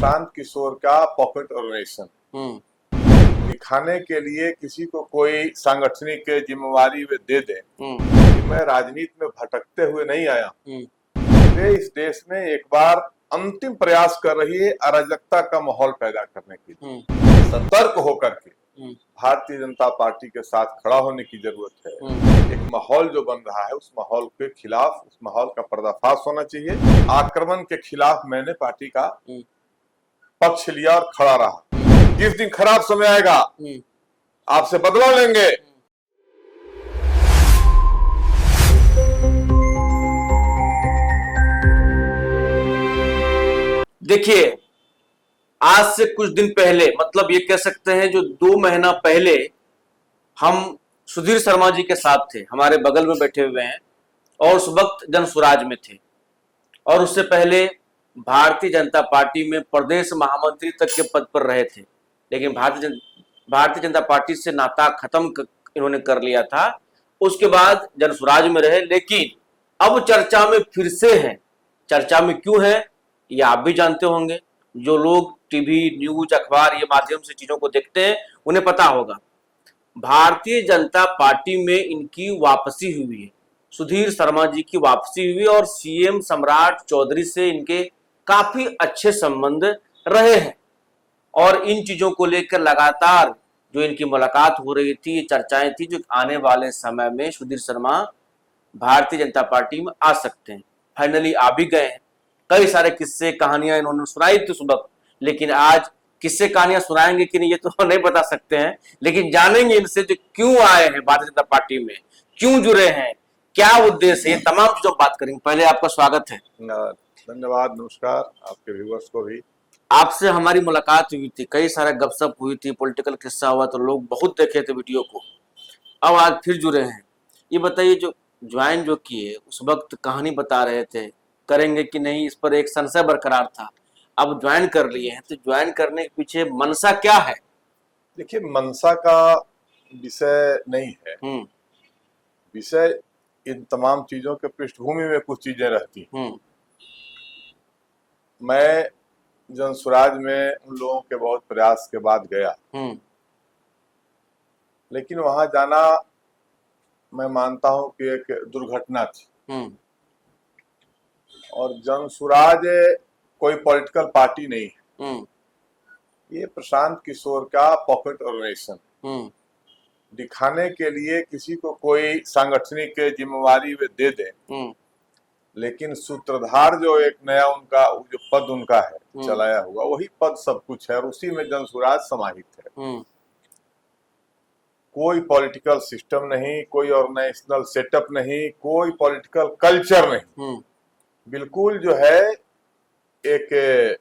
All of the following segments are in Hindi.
प्रशांत किशोर का पॉकेट ऑर्गेनाइजेशन दिखाने के लिए किसी को कोई सांगठनिक जिम्मेवारी वे दे दे कि मैं राजनीति में भटकते हुए नहीं आया। वे इस देश में एक बार अंतिम प्रयास कर रही है अराजकता का माहौल पैदा करने के लिए। सतर्क होकर के भारतीय जनता पार्टी के साथ खड़ा होने की जरूरत है। एक माहौल जो बन रहा है उस माहौल के खिलाफ, उस माहौल का पर्दाफाश होना चाहिए। आक्रमण के खिलाफ मैंने पार्टी का पक्ष लिया और खड़ा रहा। जिस दिन खराब समय आएगा आपसे बदला लेंगे। देखिए, आज से कुछ दिन पहले, मतलब ये कह सकते हैं जो 2 महीना पहले हम सुधीर शर्मा जी के साथ थे, हमारे बगल में बैठे हुए हैं और उस वक्त जनसुराज में थे और उससे पहले भारतीय जनता पार्टी में प्रदेश महामंत्री तक के पद पर रहे थे। लेकिन भारतीय जनता पार्टी से नाता खत्म इन्होंने कर लिया था। उसके बाद जनसुराज में रहे, लेकिन अब चर्चा में फिर से हैं। चर्चा में क्यों है ये आप भी जानते होंगे। जो लोग टीवी, न्यूज, अखबार ये माध्यम से चीजों को देखते हैं उन्हें पता होगा। भारतीय जनता पार्टी में इनकी वापसी हुई है, सुधीर शर्मा जी की वापसी हुई और सीएम सम्राट चौधरी से इनके काफी अच्छे संबंध रहे हैं और इन चीजों को लेकर लगातार जो इनकी मुलाकात हो रही थी, ये चर्चाएं थी जो आने वाले समय में सुधीर शर्मा भारतीय जनता पार्टी में आ सकते हैं। फाइनली आ भी गए हैं। कई सारे किस्से कहानियां इन्होंने सुनाई थी उस वक्त, लेकिन आज किस्से कहानियां सुनाएंगे कि नहीं ये तो नहीं बता सकते हैं, लेकिन जानेंगे इनसे जो क्यों आए हैं भारतीय जनता पार्टी में, क्यों जुड़े हैं, क्या उद्देश्य है, तमाम चीजों बात करेंगे। पहले आपका स्वागत है। धन्यवाद, नमस्कार आपके व्यूअर्स को भी। आपसे हमारी मुलाकात हुई थी, कई सारा गपशप हुई थी, पॉलिटिकल किस्सा हुआ तो लोग बहुत देखे थे वीडियो को। अब आज फिर जुड़े हैं। ये बताइए, जो ज्वाइन जो किए उस वक्त कहानी बता रहे थे, करेंगे कि नहीं इस पर एक संशय बरकरार था। अब ज्वाइन कर लिए हैं तो ज्वाइन करने के पीछे मनसा क्या है? देखिए, मनसा का विषय नहीं है। विषय इन तमाम चीजों के पृष्ठभूमि में कुछ चीजें रहती हैं। मैं जनसुराज में उन लोगों के बहुत प्रयास के बाद गया, लेकिन वहां जाना मैं मानता हूं कि एक दुर्घटना थी। और जनसुराज कोई पॉलिटिकल पार्टी नहीं है। ये प्रशांत किशोर का पॉकेट ऑर्गेनाइजेशन दिखाने के लिए किसी को कोई सांगठनिक जिम्मेवारी वे दे दे, लेकिन सूत्रधार जो एक नया उनका जो पद उनका है चलाया हुआ, वही पद सब कुछ है और उसी में जनसुराज समाहित है। कोई पॉलिटिकल सिस्टम नहीं, कोई ऑर्गेनाइजेशनल सेटअप नहीं, कोई पॉलिटिकल कल्चर नहीं। बिल्कुल जो है एक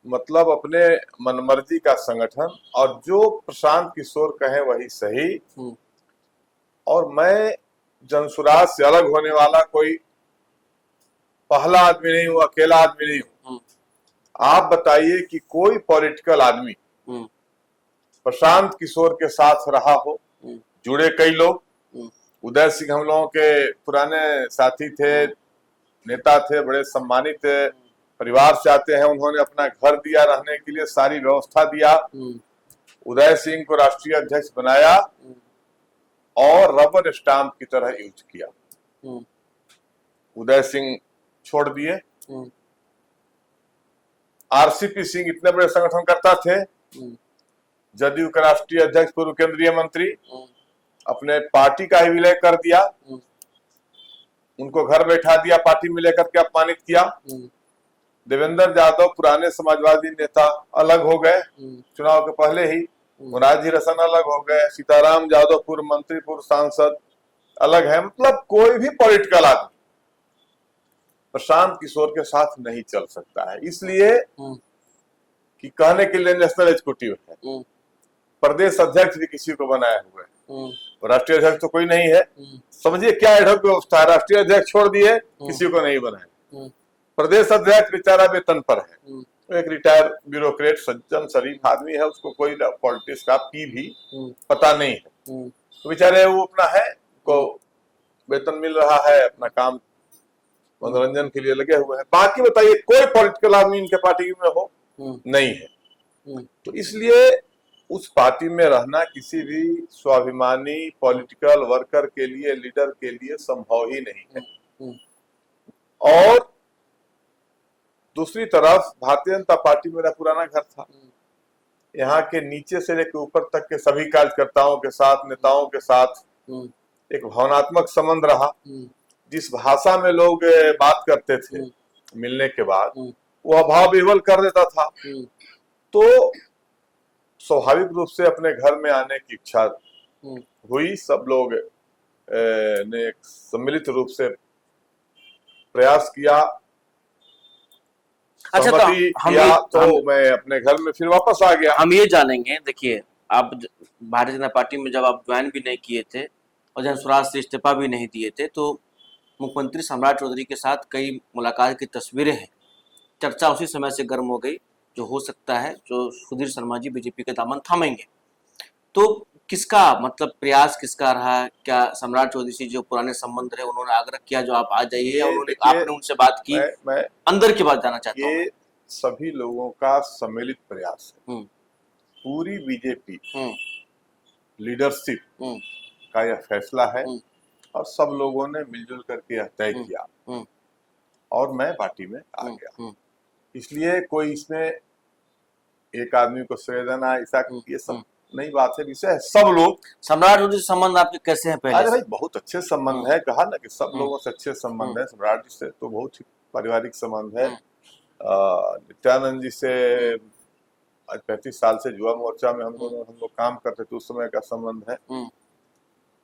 मतलब अपने मनमर्जी का संगठन, और जो प्रशांत किशोर कहे वही सही। और मैं जनसुराज से अलग होने वाला कोई पहला आदमी नहीं हूं, अकेला आदमी नहीं हूं। आप बताइए कि कोई पॉलिटिकल आदमी प्रशांत किशोर के साथ रहा हो। जुड़े कई लोग, उदय सिंह हम लोगों के पुराने साथी थे, नेता थे, बड़े सम्मानित परिवार से आते हैं। उन्होंने अपना घर दिया रहने के लिए, सारी व्यवस्था दिया। उदय सिंह को राष्ट्रीय अध्यक्ष बनाया और रबर स्टाम्प की तरह यूज किया। उदय सिंह छोड़ दिए। आरसीपी सिंह इतने बड़े संगठन करता थे, जदयू के राष्ट्रीय अध्यक्ष, पूर्व केंद्रीय मंत्री, अपने पार्टी का ही विलय कर दिया। उनको घर बैठा दिया, पार्टी में लेकर के अपमानित किया। देवेंद्र यादव पुराने समाजवादी नेता अलग हो गए चुनाव के पहले ही। मुरारी रसन अलग हो गए। सीताराम यादव पूर्व मंत्री, पूर्व सांसद अलग है। मतलब कोई भी पॉलिटिकल आदमी प्रशांत किशोर के साथ नहीं चल सकता है, इसलिए कि कहने के लिए नेशनल एग्जीक्यूटिव है, प्रदेश अध्यक्ष भी किसी को बनाया हुआ है, राष्ट्रीय अध्यक्ष तो कोई नहीं है। समझिए क्या एडहॉक व्यवस्था है। राष्ट्रीय अध्यक्ष छोड़ दिए, किसी को नहीं बनाया। प्रदेश अध्यक्ष बेचारा वेतन पर है, एक रिटायर ब्यूरोक्रेट, सज्जन शरीफ आदमी है, उसको कोई पॉलिटिक्स का पी भी पता नहीं है। तो बेचारे वो अपना है, को वेतन मिल रहा है, अपना काम मनोरंजन के लिए लगे हुए हैं। बाकी बताइए कोई पॉलिटिकल आदमी इनके पार्टी में हो नहीं है। तो इसलिए उस पार्टी में रहना किसी भी स्वाभिमानी पॉलिटिकल वर्कर के लिए, लीडर के लिए संभव ही नहीं है। और दूसरी तरफ भारतीय जनता पार्टी मेरा पुराना घर था। यहाँ के नीचे से लेकर ऊपर तक के सभी कार्यकर्ताओं के साथ, नेताओं के साथ एक भावनात्मक संबंध रहा। जिस भाषा में लोग बात करते थे मिलने के बाद, वह भाव विह्वल कर देता था। तो स्वाभाविक रूप से अपने घर में आने की इच्छा हुई। सब लोग ने एक सम्मिलित रूप से प्रयास किया, अच्छा, तो मैं अपने घर में फिर वापस आ गया। हम ये जानेंगे, देखिए आप भारतीय जनता पार्टी में जब आप ज्वाइन भी नहीं किए थे और जब स्वराज से इस्तीफा भी नहीं दिए थे, तो मुख्यमंत्री सम्राट चौधरी के साथ कई मुलाकात की तस्वीरें हैं। चर्चा उसी समय से गर्म हो गई जो हो सकता है जो सुधीर शर्मा जी बीजेपी का दामन थामेंगे। तो किसका मतलब प्रयास किसका रहा? क्या सम्राट चौधरी से जो पुराने संबंध रहे उन्होंने आग्रह किया जो आप आ जाइए, या आपने उनसे बात की? मैं अंदर की बात जाना चाहता हूँ। ये सभी लोगों का सम्मिलित प्रयास है। पूरी बीजेपी लीडरशिप का यह फैसला है और सब लोगों ने मिलजुल करके यह तय किया और मैं पार्टी में आ गया। इसलिए कोई इसमें एक आदमी को संवेदना ऐसा, ये सब नई बात है। विषय है सब लोग। सम्राट चौधरी से संबंध आपके कैसे हैं पहले? अरे भाई बहुत अच्छे संबंध है, कहा ना कि सब लोगों से अच्छे संबंध है। सम्राट जी से तो बहुत ही पारिवारिक संबंध है। नित्यानंद जी से आज 35 साल से युवा मोर्चा में हम लोग काम करते थे, उस समय का संबंध है।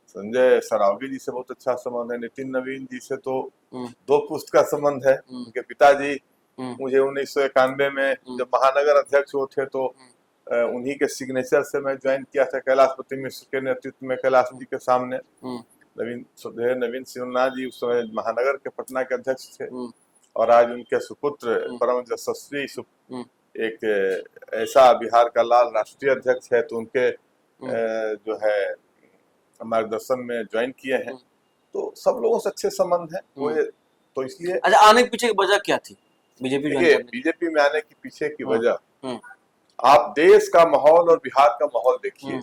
संजय सरावगी जी से बहुत अच्छा संबंध है। नितिन नवीन जी से तो 2 पुस्त का संबंध है। उनके पिताजी मुझे 1991 में जब महानगर अध्यक्ष वो थे तो उन्हीं के सिग्नेचर से मैं ज्वाइन किया था कैलाशपति मिश्र के नेतृत्व में कैलाश जी के सामने। नवीन सिन्हा जी उस समय महानगर के पटना के अध्यक्ष थे और आज उनके सुपुत्र परम यशस्वी एक ऐसा बिहार का लाल राष्ट्रीय अध्यक्ष है, तो उनके जो है मार्गदर्शन में ज्वाइन किए हैं। तो सब लोगों से अच्छे संबंध है वो। तो इसलिए अच्छा, आने के पीछे की वजह क्या थी बीजेपी में आने के पीछे की वजह? आप देश का माहौल और बिहार का माहौल देखिए।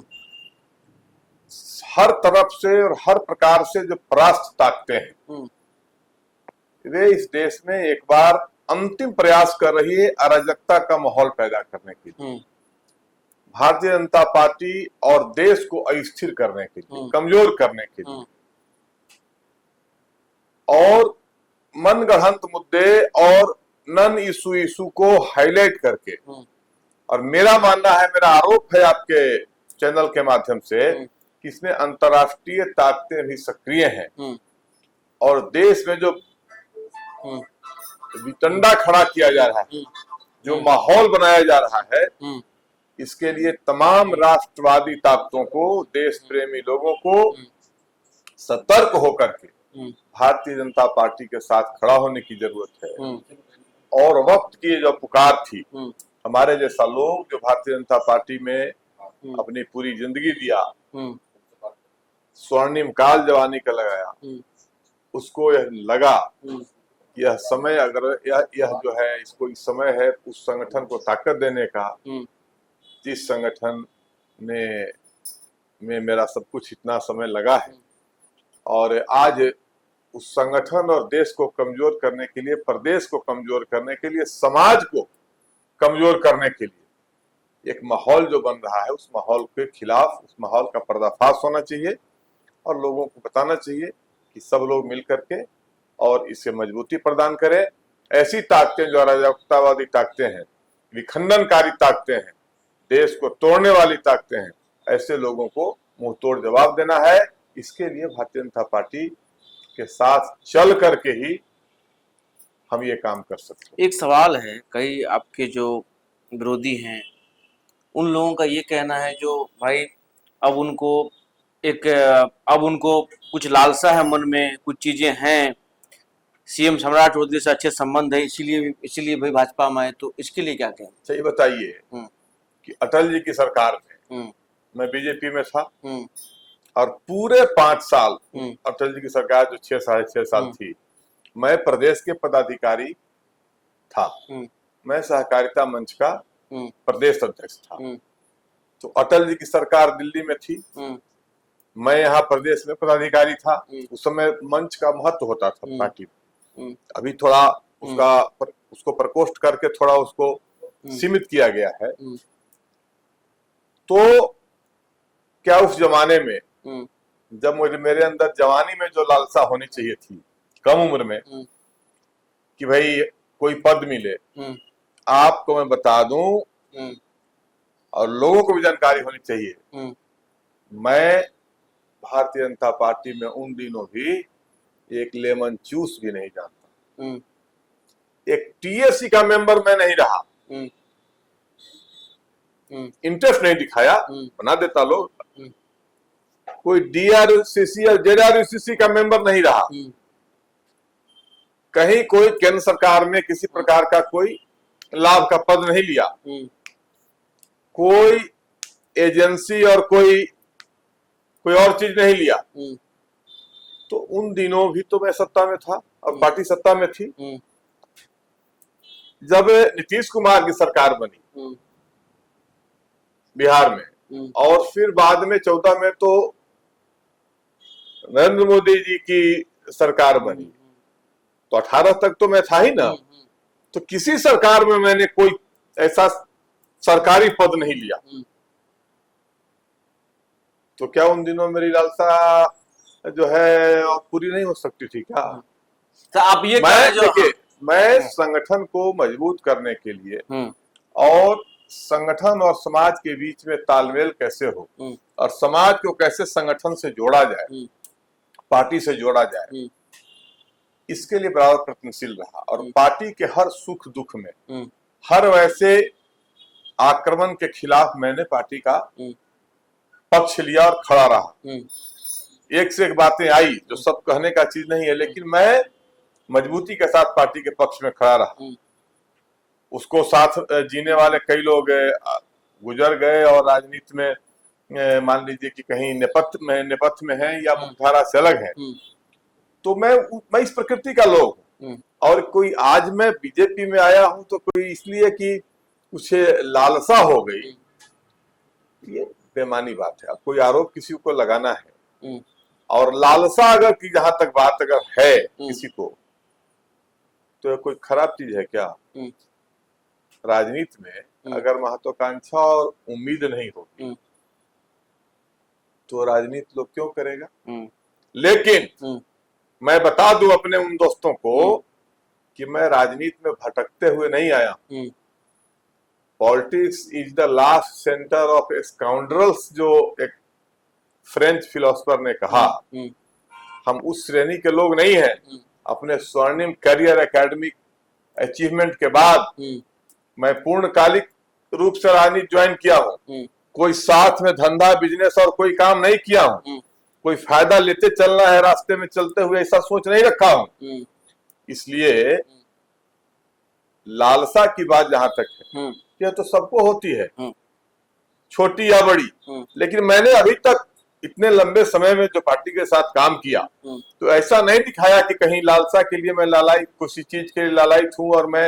हर तरफ से और हर प्रकार से जो परास्त ताकतें हैं वे इस देश में एक बार अंतिम प्रयास कर रही है अराजकता का माहौल पैदा करने के लिए। भारतीय जनता पार्टी और देश को अस्थिर करने के लिए, कमजोर करने के लिए और मनगढ़ंत मुद्दे और नन इशू को हाईलाइट करके, और मेरा मानना है, मेरा आरोप है आपके चैनल के माध्यम से कि इसमें अंतर्राष्ट्रीय ताकतें भी सक्रिय हैं और देश में जो वितंडा खड़ा किया जा रहा है, जो माहौल बनाया जा रहा है, इसके लिए तमाम राष्ट्रवादी ताकतों को, देश प्रेमी लोगों को सतर्क होकर के भारतीय जनता पार्टी के साथ खड़ा होने की जरूरत है। और वक्त की जो पुकार थी, हमारे जैसा लोग जो भारतीय जनता पार्टी में अपनी पूरी जिंदगी दिया, स्वर्णिम काल जवानी का लगाया, उसको यह लगा यह समय, अगर यह जो है इसको इस समय है उस संगठन को ताकत देने का, जिस संगठन में मेरा सब कुछ इतना समय लगा है, और आज उस संगठन और देश को कमजोर करने के लिए, प्रदेश को कमजोर करने के लिए, समाज को कमजोर करने के लिए एक माहौल जो बन रहा है, उस माहौल के खिलाफ, उस माहौल का पर्दाफाश होना चाहिए और लोगों को बताना चाहिए कि सब लोग मिल करके और इसे मजबूती प्रदान करें। ऐसी ताकतें जो अराजकतावादी ताकतें हैं, विखंडनकारी ताकतें हैं, देश को तोड़ने वाली ताकतें हैं, ऐसे लोगों को मुंह तोड़ जवाब देना है। इसके लिए भारतीय जनता पार्टी के साथ चल करके ही हम ये काम कर सकते हैं। एक सवाल है, कई आपके जो विरोधी हैं उन लोगों का ये कहना है जो भाई अब उनको कुछ लालसा है मन में, कुछ चीजें हैं, सीएम सम्राट चौधरी से अच्छे संबंध है, इसीलिए भाई भाजपा में आए, तो इसके लिए क्या कहें? सही बताइए कि अटल जी की सरकार में मैं बीजेपी में था और पूरे 5 साल अटल जी की सरकार जो 6 साढ़े 6 साल थी, मैं प्रदेश के पदाधिकारी था, मैं सहकारिता मंच का प्रदेश अध्यक्ष था। तो अटल जी की सरकार दिल्ली में थी, मैं यहाँ प्रदेश में पदाधिकारी था। उस समय मंच का महत्व होता था पार्टी में। अभी थोड़ा उसको प्रकोष्ठ करके थोड़ा उसको सीमित किया गया है। तो क्या उस जमाने में जब मेरे अंदर जवानी में जो लालसा होनी चाहिए थी कम उम्र में कि भाई कोई पद मिले, आपको मैं बता दूं और लोगों को भी जानकारी होनी चाहिए, मैं भारतीय जनता पार्टी में उन दिनों भी एक लेमन चूस भी नहीं जानता। एक टीएससी का मेंबर मैं नहीं रहा, इंटरेस्ट नहीं दिखाया, बना देता लोग। कोई डीआरसीसी या जेडआरसीसी का मेंबर नहीं रहा, कहीं कोई केंद्र सरकार में किसी प्रकार का कोई लाभ का पद नहीं लिया, कोई एजेंसी और कोई और चीज नहीं लिया। तो उन दिनों भी तो मैं सत्ता में था और पार्टी सत्ता में थी। जब नीतीश कुमार की सरकार बनी बिहार में और फिर बाद में 14 में तो नरेंद्र मोदी जी की सरकार बनी, तो 18 तक तो मैं था ही ना। तो किसी सरकार में मैंने कोई ऐसा सरकारी पद नहीं लिया। तो क्या उन दिनों मेरी लालसा जो है और पूरी नहीं हो सकती थी क्या? तो आप ये देखिए, मैं संगठन को मजबूत करने के लिए और संगठन और समाज के बीच में तालमेल कैसे हो और समाज को कैसे संगठन से जोड़ा जाए, पार्टी से जोड़ा जाए, इसके लिए बराबर प्रयत्नशील रहा। और पार्टी के हर सुख दुख में, हर वैसे आक्रमण के खिलाफ मैंने पार्टी का पक्ष लिया और खड़ा रहा। एक से एक बातें आई जो सब कहने का चीज नहीं है, लेकिन मैं मजबूती के साथ पार्टी के पक्ष में खड़ा रहा। उसको साथ जीने वाले कई लोग गुजर गए और राजनीति में मान लीजिए कि कहीं नेपथ्य में है या मुख्यधारा से अलग है। तो मैं इस प्रकृति का लोग हूं। और कोई आज मैं बीजेपी में आया हूं तो कोई इसलिए कि उसे लालसा हो गई, ये बेमानी बात है। अब कोई आरोप किसी को लगाना है और लालसा अगर की जहां तक बात अगर है किसी को, तो कोई खराब चीज है क्या? राजनीति में अगर महत्वाकांक्षा और उम्मीद नहीं होगी तो राजनीति लोग क्यों करेगा? लेकिन मैं बता दूं अपने उन दोस्तों को कि मैं राजनीति में भटकते हुए नहीं आया। Politics is the last centre of scoundrels, जो एक फ्रेंच फिलोसफर ने कहा। हम उस श्रेणी के लोग नहीं हैं। अपने स्वर्णिम करियर एकेडमिक अचीवमेंट के बाद मैं पूर्णकालिक रूप से राजनीति ज्वाइन किया हूँ। कोई साथ में धंधा बिजनेस और कोई काम नहीं किया हूँ। कोई फायदा लेते चलना है रास्ते में चलते हुए, ऐसा सोच नहीं रखा हूँ। इसलिए लालसा की बात जहां तक है, यह तो सबको होती है, छोटी या बड़ी। लेकिन मैंने अभी तक इतने लंबे समय में जो पार्टी के साथ काम किया, तो ऐसा नहीं दिखाया कि कहीं लालसा के लिए मैं लालायित, किसी चीज के लिए लालायित हूं और मैं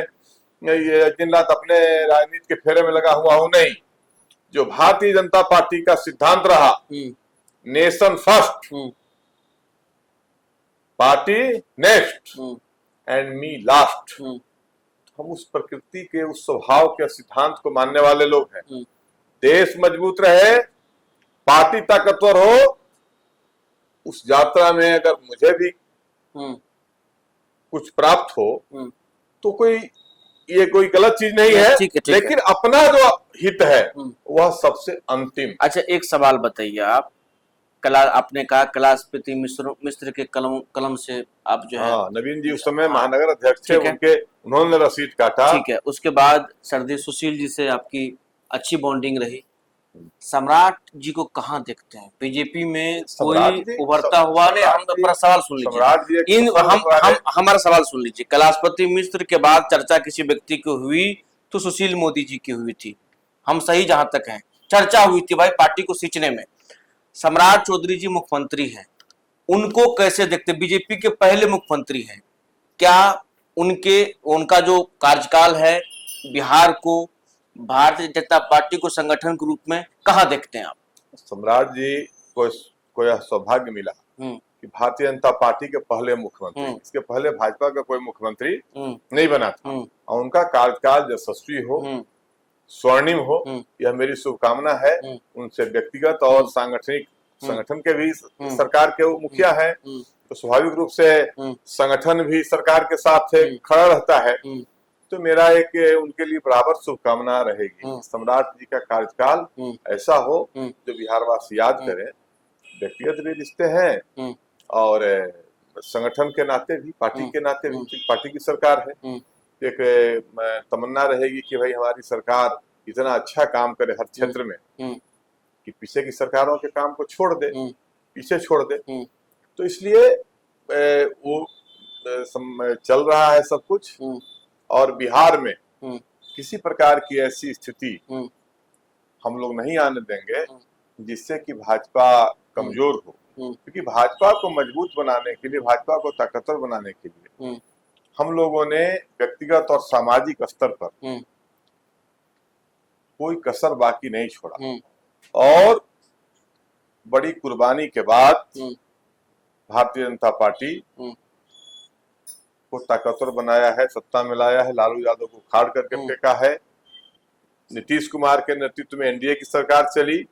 ये दिन रात अपने राजनीति के फेरे में लगा हुआ हूं। नहीं, जो भारतीय जनता पार्टी का सिद्धांत रहा, nation first, party next and me last, हम उस प्रकृति के, उस स्वभाव के सिद्धांत को मानने वाले लोग हैं। देश मजबूत रहे, पार्टी ताकतवर हो, उस यात्रा में अगर मुझे भी कुछ प्राप्त हो तो ये कोई गलत चीज नहीं है। लेकिन अपना जो हित है वह सबसे अंतिम। अच्छा, एक सवाल बताइए आप। आपने कहा कलास्पति मिश्र के कलम से आप जो है, नवीन जी उस समय महानगर अध्यक्ष थे, उन्होंने रसीद काटा। ठीक है। उसके बाद सरदी सुशील जी से आपकी अच्छी बॉन्डिंग रही। सम्राट जी को कहाँ देखते हैं? बीजेपी में कोई उभरता हुआ नहीं? हम अपना सवाल सुन लीजिए, हमारा सवाल सुन लीजिए। कलास्पति मिश्र के बाद चर्चा किसी व्यक्ति की हुई तो सुशील मोदी जी की हुई थी। हम सही जहां तक हैं, चर्चा हुई थी भाई पार्टी को सींचने में। सम्राट चौधरी जी मुख्यमंत्री हैं, उनको कैसे देखते? बीजेपी के पहले मुख्यमंत्री हैं, क्या उनका जो कार्यकाल है बिहार को, भारतीय जनता पार्टी को संगठन के रूप में कहाँ देखते हैं आप? सम्राट जी को यह सौभाग्य मिला कि भारतीय जनता पार्टी के पहले मुख्यमंत्री, इसके पहले भाजपा का कोई मुख्यमंत्री नहीं बना था, और उनका कार्यकाल यशस्वी हो, स्वर्णिम हो, यह मेरी शुभकामना है। उनसे व्यक्तिगत और सांगठनिक, संगठन के भी सरकार के वो मुखिया है, तो स्वाभाविक रूप से संगठन भी सरकार के साथ खड़ा रहता है। तो मेरा एक उनके लिए बराबर शुभकामना रहेगी। सम्राट जी का कार्यकाल ऐसा हो जो बिहारवासी याद करें। व्यक्तिगत भी रिश्ते हैं और संगठन के नाते भी, पार्टी के नाते भी, पार्टी की सरकार है। एक तमन्ना रहेगी कि भाई हमारी सरकार इतना अच्छा काम करे हर क्षेत्र में कि पीछे की सरकारों के काम को छोड़ दे, पीछे छोड़ दे। तो इसलिए वो चल रहा है सब कुछ, और बिहार में किसी प्रकार की ऐसी स्थिति हम लोग नहीं आने देंगे जिससे कि भाजपा कमजोर हो। क्योंकि भाजपा को मजबूत बनाने के लिए, भाजपा को ताकतवर बनाने के लिए हम लोगों ने व्यक्तिगत और सामाजिक स्तर पर कोई कसर बाकी नहीं छोड़ा, और बड़ी कुर्बानी के बाद भारतीय जनता पार्टी को ताकतवर बनाया है, सत्ता में लाया है, लालू यादव को खाड़ करके फेंका है। नीतीश कुमार के नेतृत्व में एनडीए की सरकार चली,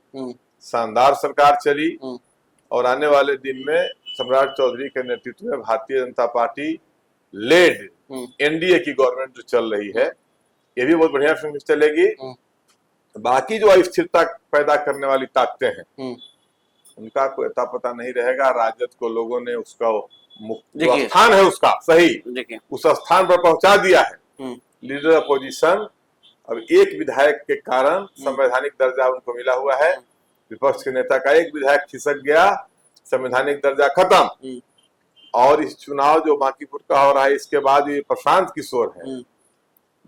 शानदार सरकार चली, और आने वाले दिन में सम्राट चौधरी के नेतृत्व में Bharatiya Janata party lead NDA की गवर्नमेंट जो चल रही है, ये भी बहुत बढ़िया से चलेगी। बाकी जो अस्थिरता पैदा करने वाली ताकतें हैं उनका कोई अता पता नहीं रहेगा। राजद को लोगों ने उसका जो स्थान है उसका सही उस स्थान पर पहुंचा दिया है। लीडर अपोजिशन, अब एक विधायक के कारण संवैधानिक दर्जा उनको मिला हुआ है। विपक्ष के नेता का एक विधायक खिसक गया, संवैधानिक दर्जा खत्म। और इस चुनाव जो बांकीपुर का हो रहा है, इसके बाद ये प्रशांत किशोर है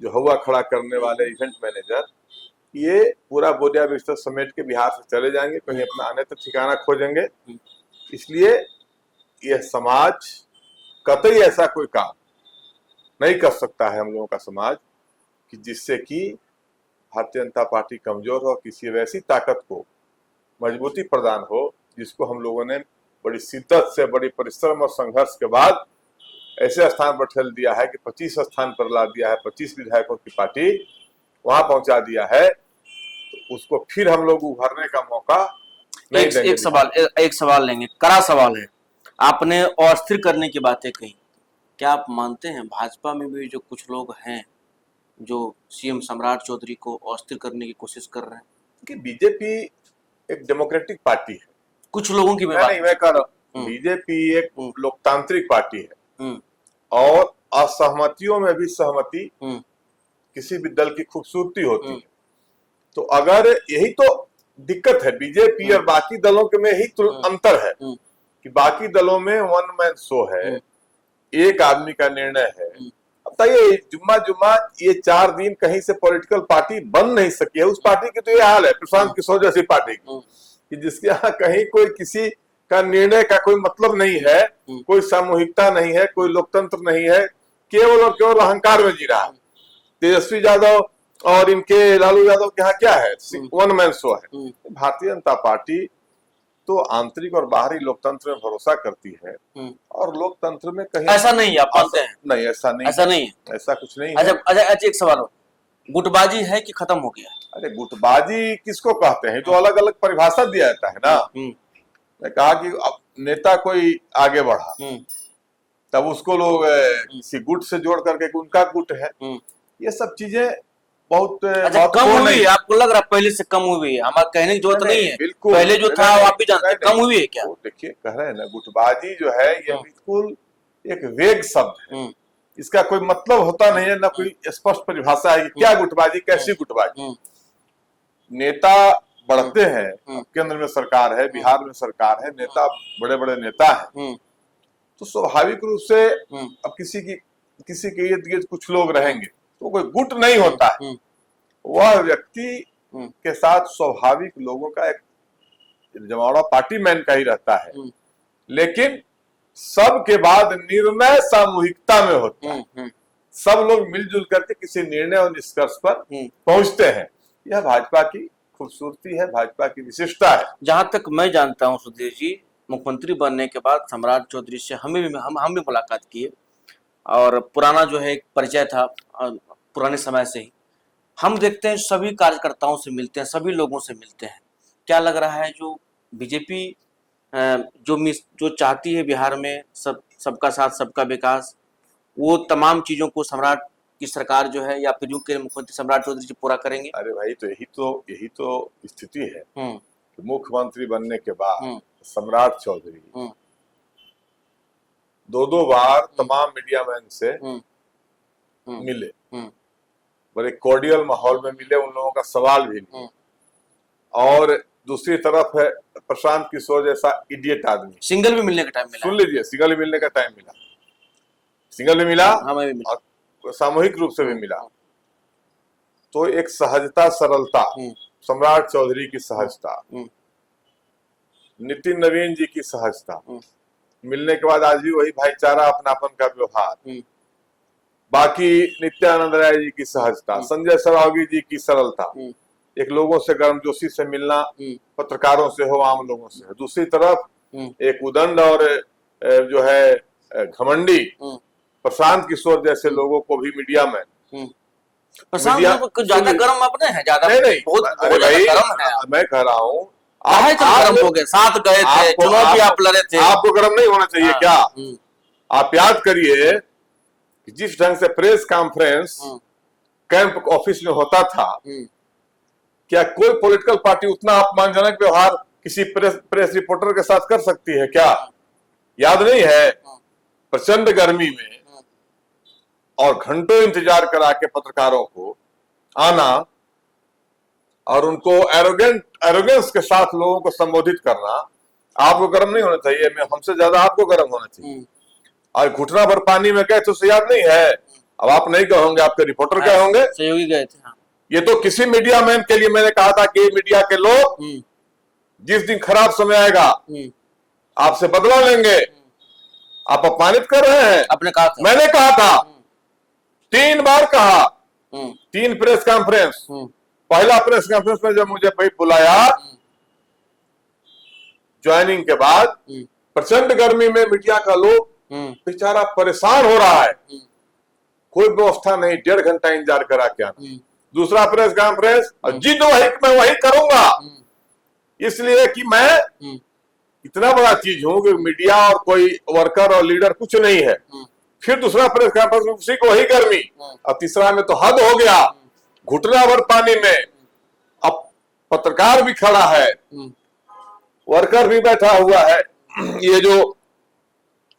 जो हवा खड़ा करने वाले इवेंट मैनेजर, ये पूरा बोरिया बिस्तर समेट के बिहार से चले जाएंगे, कहीं अपना आने तक ठिकाना खोजेंगे। इसलिए यह समाज कतई ऐसा कोई काम नहीं कर सकता है हम लोगों का समाज कि जिससे कि भारतीय जनता पार्टी कमजोर हो, किसी वैसी ताकत को मजबूती प्रदान हो जिसको हम लोगों ने बड़ी शिद्दत से, बड़ी परिश्रम और संघर्ष के बाद ऐसे स्थान पर ठेल दिया है कि 25 स्थान पर ला दिया है, 25 विधायकों की पार्टी वहां पहुंचा दिया है। तो उसको फिर हम लोग उभरने का मौका नहीं देंगे। एक सवाल लेंगे, कड़ा सवाल है। आपने अस्थिर करने की बातें कही, क्या आप मानते हैं भाजपा में भी जो कुछ लोग हैं जो सीएम सम्राट चौधरी को अस्थिर करने की कोशिश कर रहे हैं? कि बीजेपी एक डेमोक्रेटिक पार्टी है, कुछ लोगों की मैं कह रहा हूं बीजेपी एक लोकतांत्रिक पार्टी है, और असहमतियों में भी सहमति किसी भी दल की खूबसूरती होती है। तो अगर यही तो दिक्कत है बीजेपी और बाकी दलों के में ही अंतर है कि बाकी दलों में वन मैन शो है, एक आदमी का निर्णय है। अब बताइए जुम्मा ये 4 दिन कहीं से पॉलिटिकल पार्टी बन नहीं सकी है। उस पार्टी की तो ये हाल है प्रशांत किशोर जैसी पार्टी की कि जिसके यहाँ कहीं कोई किसी का निर्णय का कोई मतलब नहीं है, कोई सामूहिकता नहीं है, कोई लोकतंत्र नहीं है, केवल और केवल अहंकार में जी रहा है। तेजस्वी यादव और इनके लालू यादव के यहाँ क्या है, वन मैन शो है। भारतीय जनता पार्टी तो आंतरिक और बाहरी लोकतंत्र में भरोसा करती है, और लोकतंत्र में कहीं ऐसा नहीं है, आप मानते हैं? नहीं, ऐसा नहीं है, ऐसा कुछ नहीं है। अच्छा एक सवाल हो, गुटबाजी है कि खत्म हो गया? अरे गुटबाजी किसको कहते हैं, तो अलग अलग परिभाषा दिया जाता है ना। मैं कहा कि अब नेता कोई आगे बढ़ा तब उसको लोग किसी गुट से जोड़ करके उनका गुट है, ये सब चीजें बहुत कम हुई है। आपको लग रहा है पहले से कम हुई है? हमारा कहने की जरूरत नहीं है, पहले जो था आप भी जानते हैं, कम हुई है क्या? देखिए कह रहे हैं ना, गुटबाजी जो है ये बिल्कुल एक वेग शब्द है, इसका कोई मतलब होता नहीं है, ना कोई स्पष्ट परिभाषा है कि क्या गुटबाजी, कैसी गुटबाजी। नेता बढ़ते हैं, केंद्र में सरकार है, बिहार में सरकार है, नेता बड़े बड़े नेता हैं, तो स्वाभाविक रूप से अब किसी के इर्द गिर्द कुछ लोग रहेंगे तो कोई गुट नहीं होता है। वह व्यक्ति के साथ स्वाभाविक लोगों का एक जमावड़ा पार्टी मैन का ही रहता है, लेकिन सबके बाद निर्णय सामूहिकता में होता है। सब लोग मिलजुल करके किसी निर्णय और निष्कर्ष पर पहुंचते हैं। यह भाजपा की खूबसूरती है, भाजपा की विशिष्टता है। जहां तक मैं जानता हूं सुधीर जी, मुख्यमंत्री बनने के बाद सम्राट चौधरी से हम भी मुलाकात किए और पुराना जो है एक परिचय था, पुराने समय से ही हम देखते हैं सभी कार्यकर्ताओं से मिलते हैं, सभी लोगों से मिलते हैं। क्या लग रहा है जो बीजेपी जो चाहती है बिहार में सबका साथ सबका विकास, वो तमाम चीजों को सम्राट की सरकार जो है या फिर यूं के मुख्यमंत्री सम्राट चौधरी जी पूरा करेंगे? अरे भाई, तो यही तो स्थिति है कि मुख्यमंत्री बनने के बाद सम्राट चौधरी दो बार तमाम मीडिया मैन से मिले, बड़े कॉर्डियल माहौल में मिले, उन लोगों का सवाल भी लिए। और दूसरी तरफ है प्रशांत किशोर जैसा इडियट आदमी, सिंगल भी मिलने का टाइम मिला। सुन लीजिए, सिंगल भी मिलने का टाइम मिला, सिंगल भी मिला, हमें भी मिला, और सामूहिक रूप से भी मिला। तो एक सहजता, सरलता, सम्राट चौधरी की सहजता, नितिन नवीन जी की सहजता, मिलने के बाद आज भी वही भाईचारा, अपनापन का व्यवहार, बाकी नित्यानंद राय जी की सहजता, संजय सरावगी जी की सरलता, एक लोगों से गर्मजोशी से मिलना, पत्रकारों से हो, आम लोगों से हो। दूसरी तरफ एक उदंड और जो है घमंडी प्रशांत किशोर जैसे लोगों को भी मीडिया में प्रशांत ज्यादा गर्म अपने हैं, ज्यादा नहीं, बहुत अरे भाई, गर्म है। मैं कह रहा हूँ आप गर्म हो गए, साथ गए थे, चुनाव भी आप लड़े थे, आपको गर्म नहीं होना चाहिए क्या? आप याद करिए कि जिस ढंग से प्रेस कॉन्फ्रेंस कैंप ऑफिस में होता था, क्या कोई पॉलिटिकल पार्टी उतना अपमानजनक व्यवहार किसी प्रेस रिपोर्टर के साथ कर सकती है क्या? याद नहीं है? प्रचंड गर्मी में और घंटों इंतजार करा के पत्रकारों को आना और उनको एरोगेंस के साथ लोगों को संबोधित करना, आपको गर्म नहीं होना चाहिए? मैं हमसे ज्यादा आपको गर्म होना चाहिए। और घुटना भर पानी में गए तो उसे याद नहीं है? अब आप नहीं कहोगे, आपके रिपोर्टर क्या होंगे? सहयोगी गए थे। ये तो किसी मीडिया मैन के लिए मैंने कहा था कि मीडिया के लोग जिस दिन खराब समय आएगा आपसे बदला लेंगे। आप अपमानित कर रहे हैं। आपने कहा था, मैंने कहा था, 3 बार कहा, 3 प्रेस कॉन्फ्रेंस। पहला प्रेस कॉन्फ्रेंस में जब मुझे भाई बुलाया ज्वाइनिंग के बाद, प्रचंड गर्मी में मीडिया का लोग बेचारा परेशान हो रहा है, कोई व्यवस्था नहीं, 1.5 घंटा इंतजार करा के आना। दूसरा प्रेस कॉन्फ्रेंस, जिद मैं वही करूंगा, इसलिए कि मैं इतना बड़ा चीज हूं कि मीडिया और कोई वर्कर और लीडर कुछ नहीं है। फिर दूसरा प्रेस कॉन्फ्रेंस, उसी को वही गर्मी, और तीसरा में तो हद हो गया, घुटना भर पानी में। अब पत्रकार भी खड़ा है, वर्कर भी बैठा हुआ है, ये जो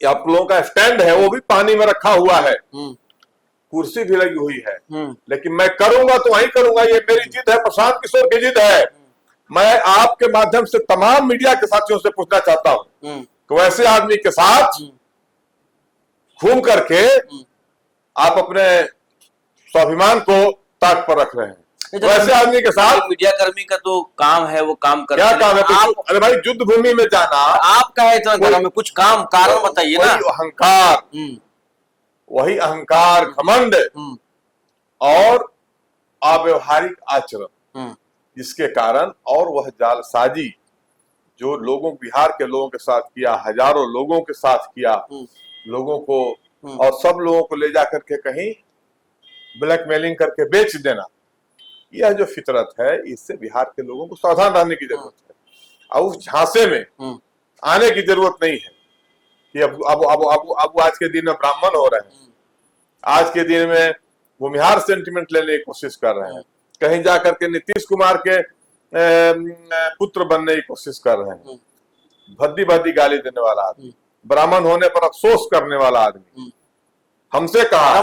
आप लोगों का स्टैंड है वो भी पानी में रखा हुआ है, कुर्सी भी लगी हुई है, लेकिन मैं करूंगा तो वही करूंगा। ये मेरी जिद है, प्रशांत किशोर की जिद है। मैं आपके माध्यम से तमाम मीडिया के साथियों से पूछना चाहता हूं कि वैसे आदमी के साथ घूम करके आप अपने स्वाभिमान को ताक पर रख रहे हैं। वैसे आदमी के साथ मीडिया कर्मी का तो काम है, वो काम कर, क्या काम है? अरे भाई, युद्ध भूमि में जाना आपका है, इतना गर्म में कुछ काम कारण बताइए ना। अहंकार, वही अहंकार, घमंड और अव्यवहारिक आचरण, जिसके कारण, और वह जालसाजी जो बिहार के लोगों के साथ किया, हजारों लोगों के साथ किया, लोगों को और सब लोगों को ले जाकर के कहीं ब्लैकमेलिंग करके बेच देना, यह जो फितरत है, इससे बिहार के लोगों को सावधान रहने की जरूरत है। और उस झांसे में आने की जरूरत नहीं है कि अब आज के दिन में ब्राह्मण हो रहे हैं, आज के दिन में भूमिहार सेंटिमेंट लेने की कोशिश कर रहे हैं, कहीं जाकर के नीतीश कुमार के पुत्र बनने की कोशिश कर रहे हैं, भद्दी भद्दी गाली देने वाला आदमी, ब्राह्मण होने पर अफसोस करने वाला आदमी हमसे कहा है,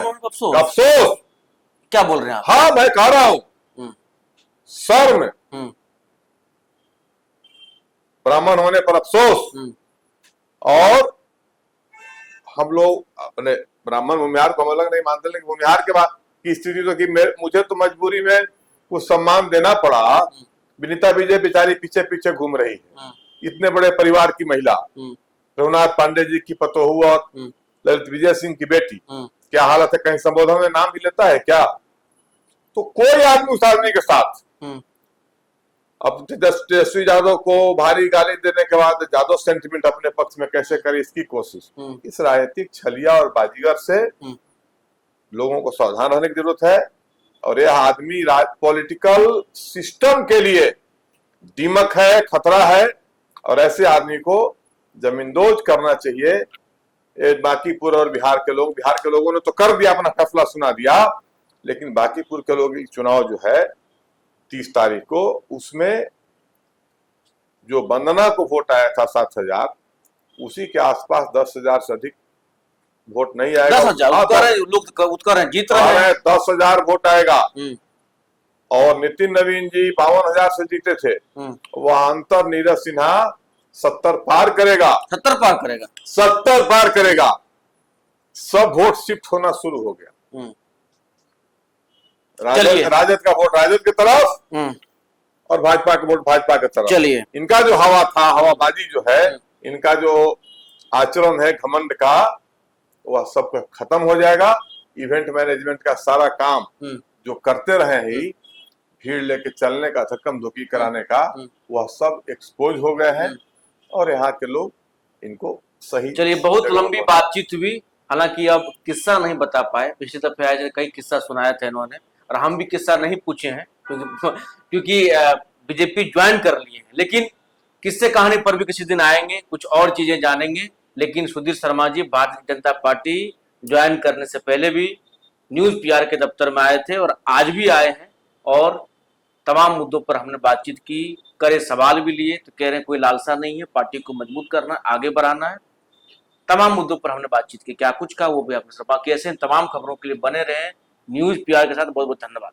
अफसोस क्या बोल रहे हैं आप? हाँ, मैं कह रहा हूं, शर्म, ब्राह्मण होने पर अफसोस। और हम लोग अपने ब्राह्मण भूमिहार को हम अलग नहीं मानते, लेकिन भूमिहार के बाद की स्थिति तो कि मुझे तो मजबूरी में कुछ सम्मान देना पड़ा। विनीता विजय बेचारी पीछे पीछे घूम रही है, इतने बड़े परिवार की महिला, रघुनाथ पांडे जी की पतोहू और ललित विजय सिंह की बेटी, क्या हालत है, कहीं संबोधन में नाम भी लेता है क्या? तो कोई आदमी उस आदमी के साथ, अब तेजस्वी यादव को भारी गाली देने के बाद यादव सेंटिमेंट अपने पक्ष में कैसे करे, इसकी कोशिश। इस राजनीतिक छलिया और बाजीगर से लोगों को सावधान रहने की जरूरत है। और यह आदमी पॉलिटिकल सिस्टम के लिए दीमक है, खतरा है, और ऐसे आदमी को जमींदोज करना चाहिए। बांकीपुर और बिहार के लोगों ने तो कर दिया, अपना फैसला सुना दिया, लेकिन बांकीपुर के लोग चुनाव जो है 30 तारीख को, उसमें जो वंदना को वोट आया था 7,000, उसी के आसपास 10,000 से अधिक वोट नहीं आएगा। 10,000 लोग उत्तर हैं, जीत रहे हैं। 10,000 वोट आएगा। और नितिन नवीन जी 52,000 से जीते थे, वह अंतर नीरज सिन्हा 70 पार करेगा। 70 पार करेगा। 70 पार करेगा। सब वोट शिफ्ट होना शुरू हो गया। राजद का वोट राजद की तरफ और भाजपा का वोट भाजपा की तरफ। चलिए, इनका जो हवा था, हवाबाजी जो है, इनका जो आचरण है घमंड का, वह सब खत्म हो जाएगा। इवेंट मैनेजमेंट का सारा काम जो करते रहे ही, भीड़ लेके चलने का, धक्कम धुक्की कराने का, वह सब एक्सपोज हो गए हैं। और यहाँ के लोग इनको सही। चलिए, बहुत लंबी बातचीत हुई, हालांकि अब किस्सा नहीं बता पाए। पिछले दफे आज कई किस्सा सुनाया था इन्होंने, और हम भी किस्सा नहीं पूछे हैं क्योंकि बीजेपी ज्वाइन कर लिए हैं। लेकिन किस्से कहानी पर भी किसी दिन आएंगे, कुछ और चीजें जानेंगे। लेकिन सुधीर शर्मा जी भारतीय जनता पार्टी ज्वाइन करने से पहले भी न्यूज पीआर के दफ्तर में आए थे और आज भी आए हैं, और तमाम मुद्दों पर हमने बातचीत की, करे सवाल भी लिए। तो कह रहे हैं कोई लालसा नहीं है, पार्टी को मजबूत करना, आगे बढ़ाना है। तमाम मुद्दों पर हमने बातचीत की, क्या कुछ का वो भी आपने। बाकी ऐसे तमाम खबरों के लिए बने रहे न्यूज पीआर के साथ। बहुत बहुत धन्यवाद।